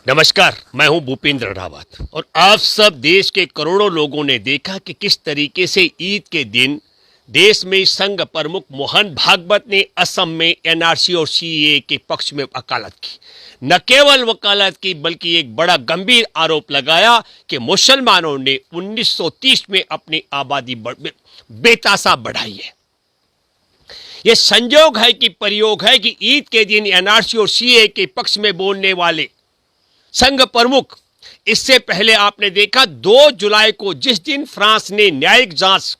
नमस्कार, मैं हूं भूपेंद्र रावत और आप सब देश के करोड़ों लोगों ने देखा कि किस तरीके से ईद के दिन देश में संघ प्रमुख मोहन भागवत ने असम में एनआरसी और सीएए के पक्ष में वकालत की। न केवल वकालत की बल्कि एक बड़ा गंभीर आरोप लगाया कि मुसलमानों ने 1930 में अपनी आबादी बेतासा बढ़ाई है। यह संयोग है कि प्रयोग है कि ईद के दिन एनआरसी और सीएए के पक्ष में बोलने वाले संघ प्रमुख, इससे पहले आपने देखा 2 जुलाई को जिस दिन फ्रांस ने न्यायिक जांच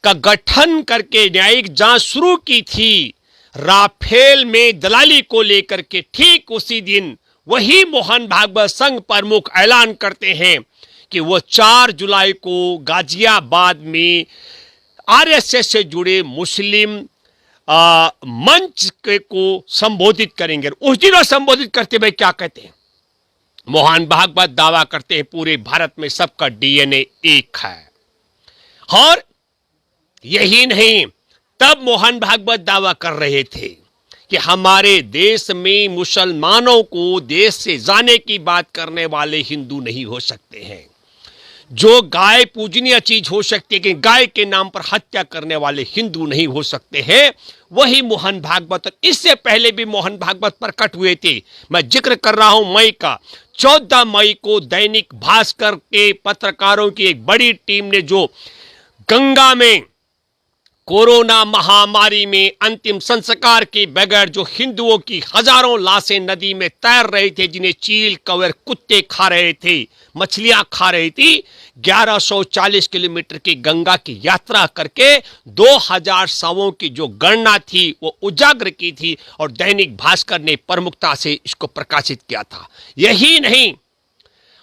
का गठन करके न्यायिक जांच शुरू की थी राफेल में दलाली को लेकर के, ठीक उसी दिन वही मोहन भागवत संघ प्रमुख ऐलान करते हैं कि वो 4 जुलाई को गाजियाबाद में आरएसएस से जुड़े मुस्लिम मंच को संबोधित करेंगे। उस दिन वो संबोधित करते हुए क्या कहते हैं? मोहन भागवत दावा करते हैं पूरे भारत में सबका डीएनए एक है। और यही नहीं, तब मोहन भागवत दावा कर रहे थे कि हमारे देश में मुसलमानों को देश से जाने की बात करने वाले हिंदू नहीं हो सकते हैं। जो गाय पूजनीय चीज हो सकती है कि गाय के नाम पर हत्या करने वाले हिंदू नहीं हो सकते हैं, वही मोहन भागवत। इससे पहले भी मोहन भागवत प्रकट हुए थे। मैं जिक्र कर रहा हूं मई का। 14 मई को दैनिक भास्कर के पत्रकारों की एक बड़ी टीम ने जो गंगा में कोरोना महामारी में अंतिम संस्कार के बगैर जो हिंदुओं की हजारों लाशें नदी में तैर रहे थे, जिन्हें चील कौवे कुत्ते खा रहे थे, मछलियां खा रही थी, 1140 किलोमीटर की गंगा की यात्रा करके 2000 शवों की जो गणना थी वो उजागर की थी और दैनिक भास्कर ने प्रमुखता से इसको प्रकाशित किया था। यही नहीं,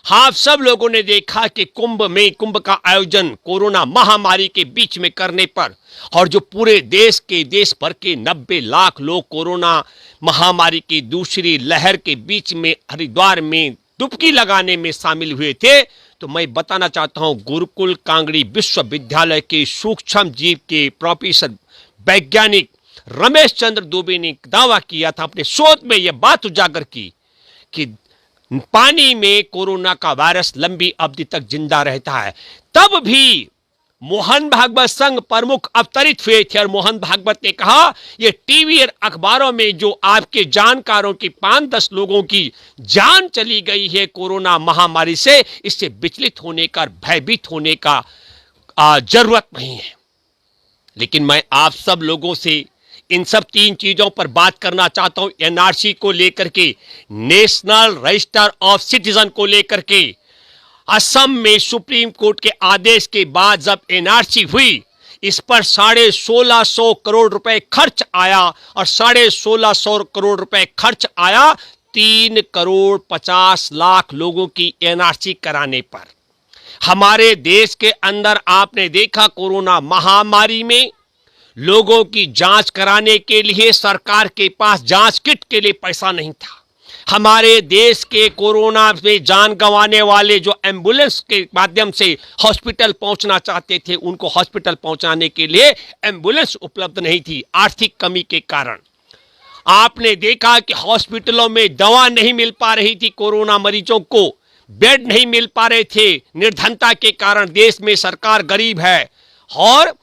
आप सब लोगों ने देखा कि कुंभ का आयोजन कोरोना महामारी के बीच में करने पर, और जो पूरे देश भर के 90 लाख लोग कोरोना महामारी की दूसरी लहर के बीच में हरिद्वार में डुबकी लगाने में शामिल हुए थे, तो मैं बताना चाहता हूं गुरुकुल कांगड़ी विश्वविद्यालय के सूक्ष्म जीव के प्रोफेसर वैज्ञानिक रमेश चंद्र दुबे ने दावा किया था, अपने शोध में यह बात उजागर की कि पानी में कोरोना का वायरस लंबी अवधि तक जिंदा रहता है। तब भी मोहन भागवत संघ प्रमुख अवतरित हुए थे और मोहन भागवत ने कहा ये टीवी और अखबारों में जो आपके जानकारों की 5-10 लोगों की जान चली गई है कोरोना महामारी से, इससे विचलित होने का, भयभीत होने का जरूरत नहीं है। लेकिन मैं आप सब लोगों से इन सब 3 चीजों पर बात करना चाहता हूं। एनआरसी को लेकर के, नेशनल रजिस्टर ऑफ सिटीजन को लेकर के, असम में सुप्रीम कोर्ट के आदेश के बाद जब एनआरसी हुई, इस पर 1650 करोड़ रुपए खर्च आया और 1650 करोड़ रुपए खर्च आया 3 करोड़ 50 लाख लोगों की एनआरसी कराने पर। हमारे देश के अंदर आपने देखा कोरोना महामारी में लोगों की जांच कराने के लिए सरकार के पास जांच किट के लिए पैसा नहीं था। हमारे देश के कोरोना में जान गंवाने वाले जो एम्बुलेंस के माध्यम से हॉस्पिटल पहुंचना चाहते थे, उनको हॉस्पिटल पहुंचाने के लिए एम्बुलेंस उपलब्ध नहीं थी आर्थिक कमी के कारण। आपने देखा कि हॉस्पिटलों में दवा नहीं मिल पा रही थी, कोरोना मरीजों को बेड नहीं मिल पा रहे थे निर्धनता के कारण। देश में सरकार गरीब है और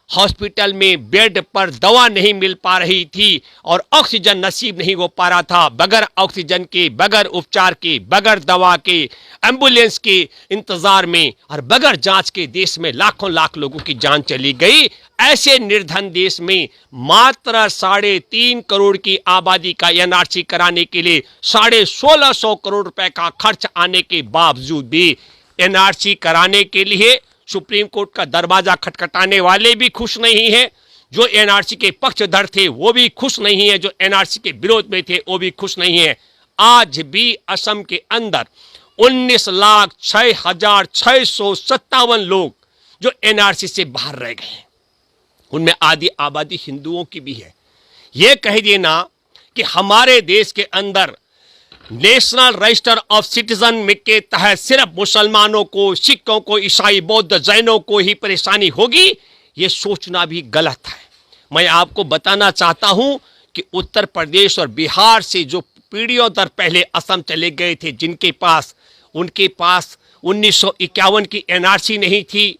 हॉस्पिटल में बेड पर दवा नहीं मिल पा रही थी और ऑक्सीजन नसीब नहीं हो पा रहा था। बगैर ऑक्सीजन के, बगैर उपचार के, बगैर दवा के, एम्बुलेंस के इंतजार में और बगैर जांच के देश में लाखों लाख लोगों की जान चली गई। ऐसे निर्धन देश में मात्र 3.5 करोड़ की आबादी का एनआरसी कराने के लिए 1650 करोड़ रुपए का खर्च आने के बावजूद भी एनआरसी कराने के लिए सुप्रीम कोर्ट का दरवाजा खटखटाने वाले भी खुश नहीं हैं। जो एनआरसी के पक्षधर थे वो भी खुश नहीं है, जो एनआरसी के विरोध में थे वो भी खुश नहीं है। आज भी असम के अंदर 19,06,657 लोग जो एनआरसी से बाहर रह गए हैं, उनमें आधी आबादी हिंदुओं की भी है। यह कह देना कि हमारे देश के अंदर नेशनल रजिस्टर ऑफ सिटीजन के तहत सिर्फ मुसलमानों को, सिखों को, ईसाई, बौद्ध, जैनों को ही परेशानी होगी, यह सोचना भी गलत है। मैं आपको बताना चाहता हूं कि उत्तर प्रदेश और बिहार से जो पीढ़ियों दर पहले असम चले गए थे, जिनके पास उनके पास 1951 की एनआरसी नहीं थी,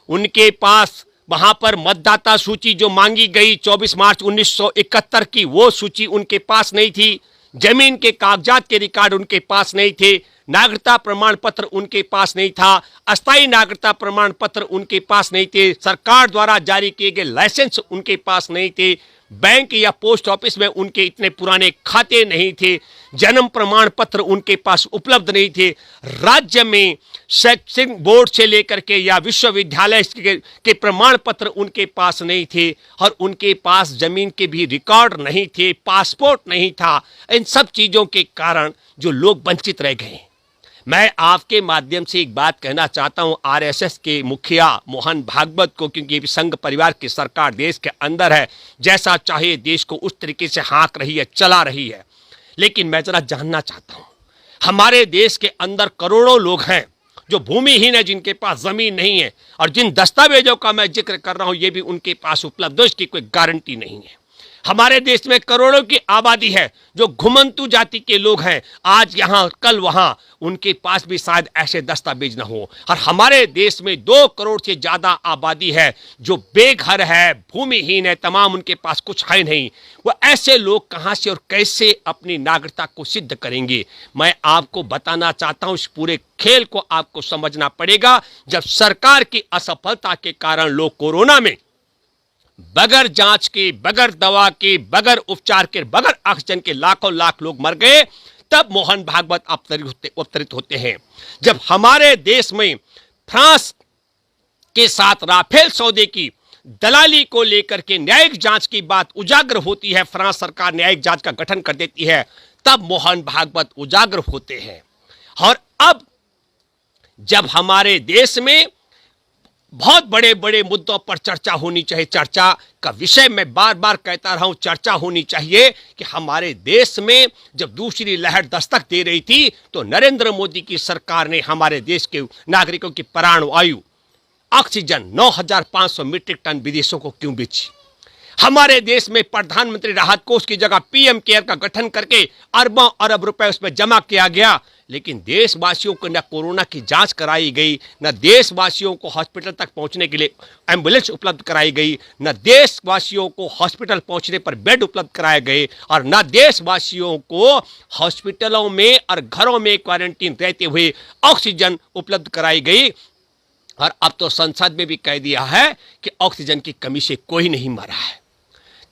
उनके पास वहां पर मतदाता सूची जो मांगी गई 24 मार्च 1971 की, वो सूची उनके पास नहीं थी, जमीन के कागजात के रिकॉर्ड उनके पास नहीं थे, नागरिकता प्रमाण पत्र उनके पास नहीं था, अस्थायी नागरिकता प्रमाण पत्र उनके पास नहीं थे, सरकार द्वारा जारी किए गए लाइसेंस उनके पास नहीं थे, बैंक या पोस्ट ऑफिस में उनके इतने पुराने खाते नहीं थे, जन्म प्रमाण पत्र उनके पास उपलब्ध नहीं थे, राज्य में शैक्षणिक बोर्ड से लेकर के या विश्वविद्यालय के प्रमाण पत्र उनके पास नहीं थे, और उनके पास जमीन के भी रिकॉर्ड नहीं थे, पासपोर्ट नहीं था। इन सब चीजों के कारण जो लोग वंचित रह गए। मैं आपके माध्यम से एक बात कहना चाहता हूं आरएसएस के मुखिया मोहन भागवत को, क्योंकि संघ परिवार की सरकार देश के अंदर है, जैसा चाहे देश को उस तरीके से हाँक रही है, चला रही है। लेकिन मैं जरा जानना चाहता हूं, हमारे देश के अंदर करोड़ों लोग हैं जो भूमिहीन है, जिनके पास जमीन नहीं है, और जिन दस्तावेजों का मैं जिक्र कर रहा हूं ये भी उनके पास उपलब्ध है, इसकी कोई गारंटी नहीं है। हमारे देश में करोड़ों की आबादी है जो घुमंतु जाति के लोग हैं, आज यहां कल वहां, उनके पास भी शायद ऐसे दस्तावेज न हो। और हमारे देश में 2 करोड़ से ज्यादा आबादी है जो बेघर है, भूमिहीन है, तमाम उनके पास कुछ है नहीं। वो ऐसे लोग कहां से और कैसे अपनी नागरिकता को सिद्ध करेंगे? मैं आपको बताना चाहता हूं, इस पूरे खेल को आपको समझना पड़ेगा। जब सरकार की असफलता के कारण लोग कोरोना में बगैर जांच के, बगैर दवा के, बगैर उपचार के, बगैर ऑक्सीजन के लाखों लाख लोग मर गए, तब मोहन भागवत अवतरित होते हैं। जब हमारे देश में फ्रांस के साथ राफेल सौदे की दलाली को लेकर के न्यायिक जांच की बात उजागर होती है, फ्रांस सरकार न्यायिक जांच का गठन कर देती है, तब मोहन भागवत उजागर होते हैं। और अब जब हमारे देश में बहुत बड़े बड़े मुद्दों पर चर्चा होनी चाहिए, चर्चा का विषय मैं बार बार कहता रहा हूं, चर्चा होनी चाहिए कि हमारे देश में जब दूसरी लहर दस्तक दे रही थी तो नरेंद्र मोदी की सरकार ने हमारे देश के नागरिकों की प्राण वायु ऑक्सीजन 9,500 मीट्रिक टन विदेशों को क्यों बेची? हमारे देश में प्रधानमंत्री राहत कोष की जगह पीएम केयर का गठन करके अरबों अरब रुपए उसमें जमा किया गया, लेकिन देशवासियों को न कोरोना की जांच कराई गई, न देशवासियों को हॉस्पिटल तक पहुंचने के लिए एम्बुलेंस उपलब्ध कराई गई, न देशवासियों को हॉस्पिटल पहुंचने पर बेड उपलब्ध कराए गए, और न देशवासियों को हॉस्पिटलों में और घरों में क्वारंटीन रहते हुए ऑक्सीजन उपलब्ध कराई गई। और अब तो संसद में भी कह दिया है कि ऑक्सीजन की कमी से कोई नहीं मरा है।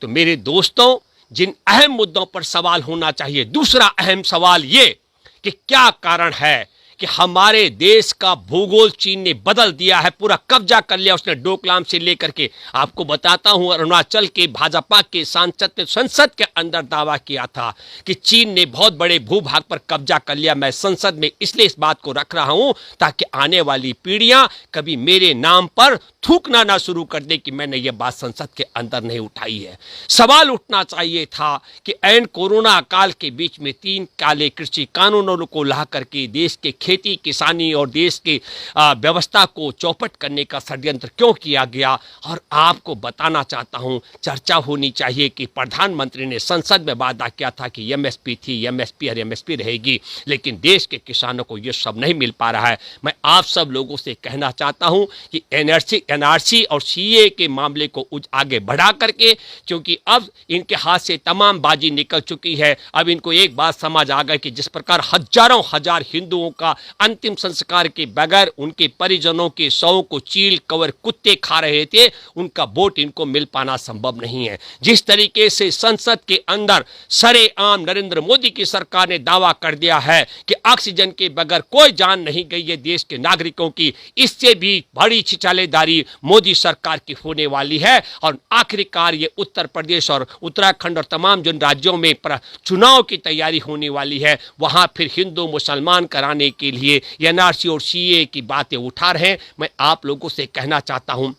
तो मेरे दोस्तों, जिन अहम मुद्दों पर सवाल होना चाहिए, दूसरा अहम सवाल ये कि क्या कारण है कि हमारे देश का भूगोल चीन ने बदल दिया है, पूरा कब्जा कर लिया उसने डोकलाम से लेकर के। आपको बताता हूं, अरुणाचल के भाजपा के सांसद ने संसद के अंदर दावा किया था कि चीन ने बहुत बड़े भूभाग पर कब्जा कर लिया। मैं संसद में इसलिए इस बात को रख रहा हूं ताकि आने वाली पीढ़ियां कभी मेरे नाम पर थूकना ना शुरू कर दे कि मैंने ये बात संसद के अंदर नहीं उठाई है। सवाल उठना चाहिए था कि ऐन कोरोना काल के बीच में 3 काले कृषि कानूनों को ला करके देश के खेती किसानी और देश की व्यवस्था को चौपट करने का षड्यंत्र क्यों किया गया। और आपको बताना चाहता हूं, चर्चा होनी चाहिए कि प्रधानमंत्री ने संसद में वादा किया था कि एमएसपी थी, एमएसपी और एमएसपी रहेगी, लेकिन देश के किसानों को यह सब नहीं मिल पा रहा है। मैं आप सब लोगों से कहना चाहता हूं कि एनआरसी और सीए के मामले को आगे बढ़ा करके, क्योंकि अब इनके हाथ से तमाम बाजी निकल चुकी है। अब इनको एक बात समझ आ गई कि जिस प्रकार हजारों हजार हिंदुओं का अंतिम संस्कार के बगैर उनके परिजनों के शवों को चील कवर कुत्ते खा रहे थे, उनका वोट इनको मिल पाना संभव नहीं है। जिस तरीके से संसद के अंदर सरेआम नरेंद्र मोदी की सरकार ने दावा कर दिया है कि ऑक्सीजन के बगैर कोई जान नहीं गई है देश के नागरिकों की, इससे भी बड़ी छिछालेदारी मोदी सरकार की होने वाली है। और आखिरकार ये उत्तर प्रदेश और उत्तराखंड और तमाम जिन राज्यों में चुनाव की तैयारी होने वाली है, वहां फिर हिंदू मुसलमान कराने के लिए एनआरसी और सीए की बातें उठा रहे हैं। मैं आप लोगों से कहना चाहता हूं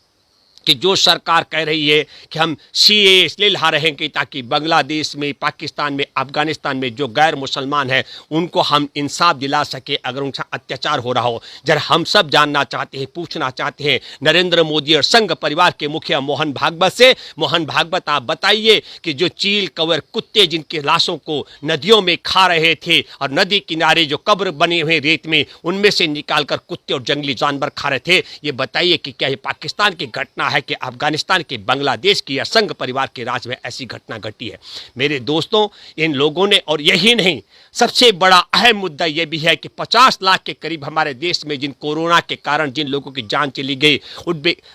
कि जो सरकार कह रही है कि हम सीए इसलिए ला रहे हैं कि ताकि बांग्लादेश में, पाकिस्तान में, अफगानिस्तान में जो गैर मुसलमान हैं उनको हम इंसाफ दिला सके अगर उनसे अत्याचार हो रहा हो। जरा हम सब जानना चाहते हैं, पूछना चाहते हैं नरेंद्र मोदी और संघ परिवार के मुखिया मोहन भागवत से। मोहन भागवत, आप बताइए कि जो चील कौवे कुत्ते जिनके लाशों को नदियों में खा रहे थे और नदी किनारे जो कब्र बने हुए रेत में उनमें से निकालकर कुत्ते और जंगली जानवर खा रहे थे, ये बताइए कि क्या ये पाकिस्तान की घटना है कि अफगानिस्तान के, बांग्लादेश की या संघ परिवार के राज में ऐसी घटना घटी है? मेरे दोस्तों, इन लोगों ने, और यही नहीं, सबसे बड़ा अहम मुद्दा यह भी है कि 50 लाख के करीब हमारे देश में जिन कोरोना के कारण जिन लोगों की जान चली गई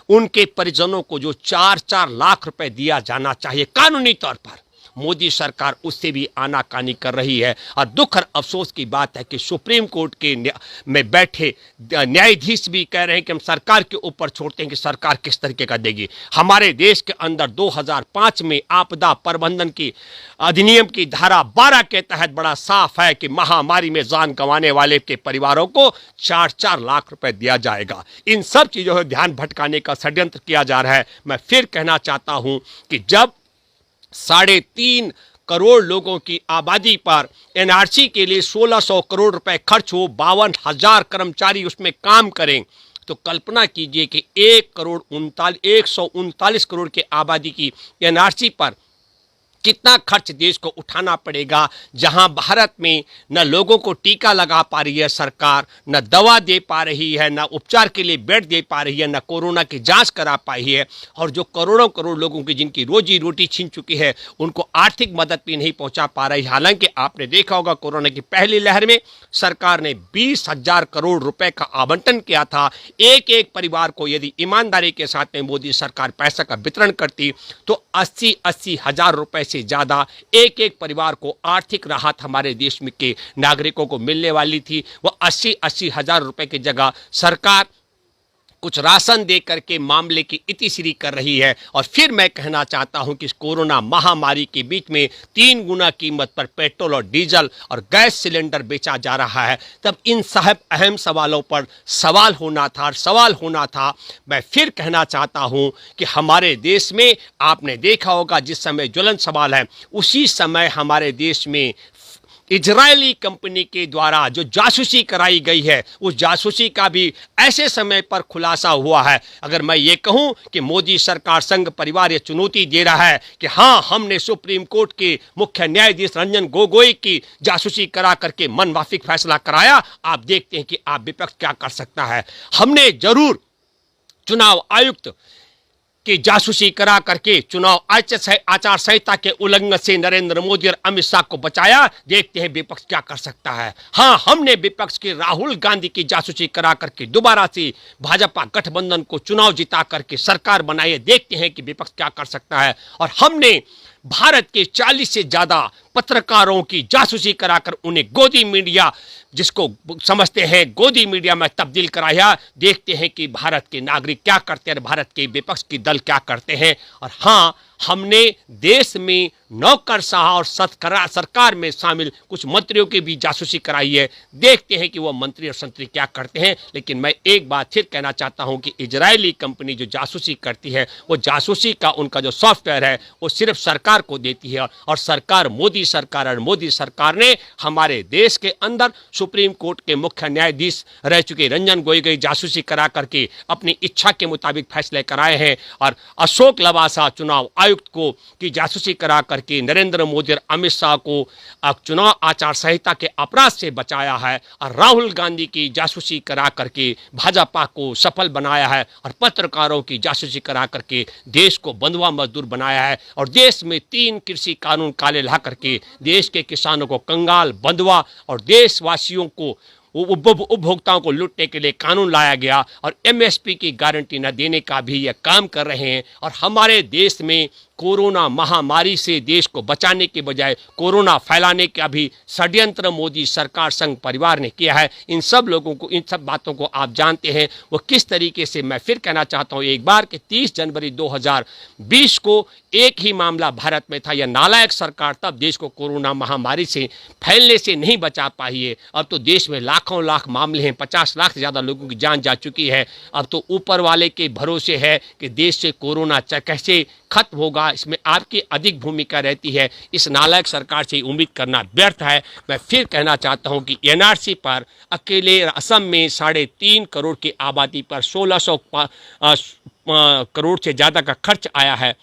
उनके परिजनों को जो 4-4 लाख रुपए दिया जाना चाहिए कानूनी तौर पर, मोदी सरकार उससे भी आनाकानी कर रही है। और दुख और अफसोस की बात है कि सुप्रीम कोर्ट के में बैठे न्यायाधीश भी कह रहे हैं कि हम सरकार के ऊपर छोड़ते हैं कि सरकार किस तरीके का देगी। हमारे देश के अंदर 2005 में आपदा प्रबंधन की अधिनियम की धारा 12 के तहत बड़ा साफ है कि महामारी में जान गंवाने वाले के परिवारों को 4-4 लाख रुपए दिया जाएगा। इन सब चीजों से ध्यान भटकाने का षड्यंत्र किया जा रहा है। मैं फिर कहना चाहता हूं कि जब 3.5 करोड़ लोगों की आबादी पर एनआरसी के लिए 1600 करोड़ रुपए खर्च हो, 52,000 कर्मचारी उसमें काम करें, तो कल्पना कीजिए कि 139 करोड़ की आबादी की एनआरसी पर कितना खर्च देश को उठाना पड़ेगा, जहां भारत में न लोगों को टीका लगा पा रही है सरकार, न दवा दे पा रही है, न उपचार के लिए बेड दे पा रही है, न कोरोना की जांच करा पाई है, और जो करोड़ों करोड़ लोगों की जिनकी रोजी रोटी छीन चुकी है उनको आर्थिक मदद भी नहीं पहुंचा पा रही। हालांकि आपने देखा होगा कोरोना की पहली लहर में सरकार ने 20,000 करोड़ रुपए का आवंटन किया था। एक एक परिवार को यदि ईमानदारी के साथ में मोदी सरकार पैसा का वितरण करती तो 80-80 हजार रुपए से ज्यादा एक एक परिवार को आर्थिक राहत हमारे देश में के नागरिकों को मिलने वाली थी। वो 80-80 हजार रुपए की जगह सरकार कुछ राशन दे करके मामले की इतिश्री कर रही है। और फिर मैं कहना चाहता हूं कि इस कोरोना महामारी के बीच में 3 गुना कीमत पर पेट्रोल और डीजल और गैस सिलेंडर बेचा जा रहा है, तब इन साहब अहम सवालों पर सवाल होना था। मैं फिर कहना चाहता हूं कि हमारे देश में आपने देखा होगा जिस समय ज्वलंत सवाल है उसी समय हमारे देश में इजरायली कंपनी के द्वारा जो जासूसी कराई गई है उस जासूसी का भी ऐसे समय पर खुलासा हुआ है। अगर मैं ये कहूं कि मोदी सरकार संघ परिवार ये चुनौती दे रहा है कि हाँ हमने सुप्रीम कोर्ट के मुख्य न्यायाधीश रंजन गोगोई की जासूसी करा करके मनमाफिक फैसला कराया, आप देखते हैं कि आप विपक्ष क्या कर सकता है। हमने जरूर चुनाव आयुक्त कि जासूसी करा करके चुनाव आचार संहिता के उल्लंघन से नरेंद्र मोदी और अमित शाह को बचाया, देखते हैं विपक्ष क्या कर सकता है। हाँ, हमने विपक्ष के राहुल गांधी की जासूसी करा करके दोबारा से भाजपा गठबंधन को चुनाव जिता करके सरकार बनाई, देखते हैं कि विपक्ष क्या कर सकता है। और हमने भारत के 40 से ज्यादा पत्रकारों की जासूसी कराकर उन्हें गोदी मीडिया, जिसको समझते हैं गोदी मीडिया में तब्दील कराया, देखते हैं कि भारत के नागरिक क्या करते हैं, भारत के विपक्ष की दल क्या करते हैं। और हाँ, हमने देश में नौकरशाह और सरकार में शामिल कुछ मंत्रियों की भी जासूसी कराई है, देखते हैं कि वो मंत्री और संतरी क्या करते हैं। लेकिन मैं एक बात फिर कहना चाहता हूं कि इजरायली कंपनी जो जासूसी करती है वो जासूसी का उनका जो सॉफ्टवेयर है वो सिर्फ सरकार को देती है, और सरकार मोदी सरकार ने हमारे देश के अंदर सुप्रीम कोर्ट के मुख्य न्यायाधीश रह चुके रंजन गोगोई जासूसी करा करके अपनी इच्छा के मुताबिक फैसले कराए हैं, और अशोक लवासा चुनाव आयुक्त को की जासूसी करा करके नरेंद्र मोदी और अमित शाह को चुनाव आचार संहिता के अपराध से बचाया है, और राहुल गांधी की जासूसी करा करके भाजपा को सफल बनाया है, और पत्रकारों की जासूसी करा करके देश को बंधुआ मजदूर बनाया है, और देश में 3 कृषि कानून काले ला करके देश के किसानों को कंगाल, बंधुआ और देशवासियों को उपभोक्ताओं को लूटने के लिए कानून लाया गया, और एमएसपी की गारंटी न देने का भी यह काम कर रहे हैं। और हमारे देश में कोरोना महामारी से देश को बचाने के बजाय कोरोना फैलाने का भी षड्यंत्र मोदी सरकार संघ परिवार ने किया है। इन सब लोगों को, इन सब बातों को आप जानते हैं वो किस तरीके से। मैं फिर कहना चाहता हूँ एक बार कि 30 जनवरी 2020 को एक ही मामला भारत में था। यह नालायक सरकार तब देश को कोरोना महामारी से फैलने से नहीं बचा पाई है। अब तो देश में लाखों लाख मामले हैं, 50 लाख से ज़्यादा लोगों की जान जा चुकी है। अब तो ऊपर वाले के भरोसे है कि देश से कोरोना कैसे खत्म होगा, इसमें आपकी अधिक भूमिका रहती है। इस नालायक सरकार से उम्मीद करना व्यर्थ है। मैं फिर कहना चाहता हूं कि एनआरसी पर अकेले असम में 3.5 करोड़ की आबादी पर 1600 करोड़ से ज़्यादा का खर्च आया है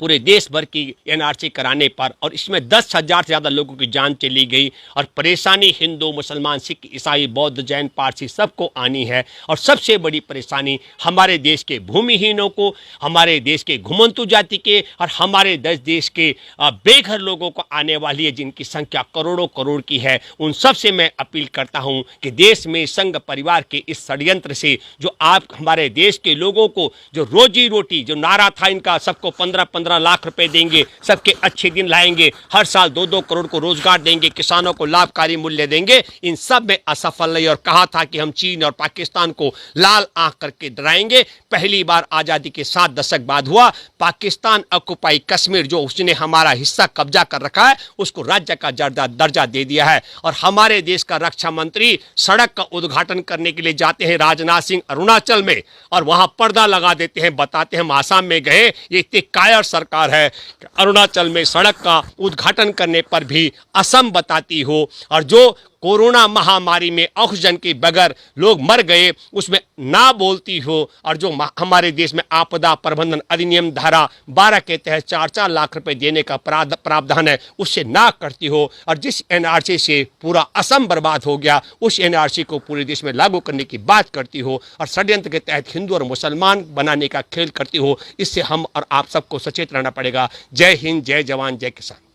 पूरे देश भर की एनआरसी कराने पर, और इसमें 10,000 से ज़्यादा लोगों की जान चली गई। और परेशानी हिंदू, मुसलमान, सिख, ईसाई, बौद्ध, जैन, पारसी सबको आनी है। और सबसे बड़ी परेशानी हमारे देश के भूमिहीनों को, हमारे देश के घुमंतु जाति के और हमारे देश के बेघर लोगों को आने वाली है, जिनकी संख्या करोड़ों करोड़ की है। उन सब से मैं अपील करता हूँ कि देश में संघ परिवार के इस षड्यंत्र से जो आप हमारे देश के लोगों को जो रोजी रोटी, जो नारा था इनका, सबको 15-15 लाख रुपए देंगे, सबके अच्छे दिन लाएंगे, हर साल 2-2 करोड़ को रोजगार देंगे, किसानों को लाभकारी मूल्य देंगे, इन सब में असफल नहीं। और कहा था कि हम चीन और पाकिस्तान को लाल आंख करके डराएंगे। पहली बार आजादी के 7 दशक बाद हुआ। पाकिस्तान ऑक्युपाई कश्मीर, जो उसने हमारा हिस्सा कब्जा कर रखा है, उसको राज्य का दर्जा दे दिया है। और हमारे देश का रक्षा मंत्री सड़क का उद्घाटन करने के लिए जाते हैं राजनाथ सिंह अरुणाचल में, और वहां पर्दा लगा देते हैं, बताते हैं हम आसाम में गए। ये इतनी कायर सरकार है कि अरुणाचल में सड़क का उद्घाटन करने पर भी असम बताती हो। और जो कोरोना महामारी में ऑक्सीजन के बगैर लोग मर गए उसमें ना बोलती हो, और जो हमारे देश में आपदा प्रबंधन अधिनियम धारा 12 के तहत 4-4 लाख रुपए देने का प्रावधान है, उससे ना करती हो। और जिस एनआरसी से पूरा असम बर्बाद हो गया, उस एनआरसी को पूरे देश में लागू करने की बात करती हो, और षड्यंत्र के तहत हिंदू और मुसलमान बनाने का खेल करती हो। इससे हम और आप सबको सचेत रहना पड़ेगा। जय हिंद, जय जवान, जय किसान।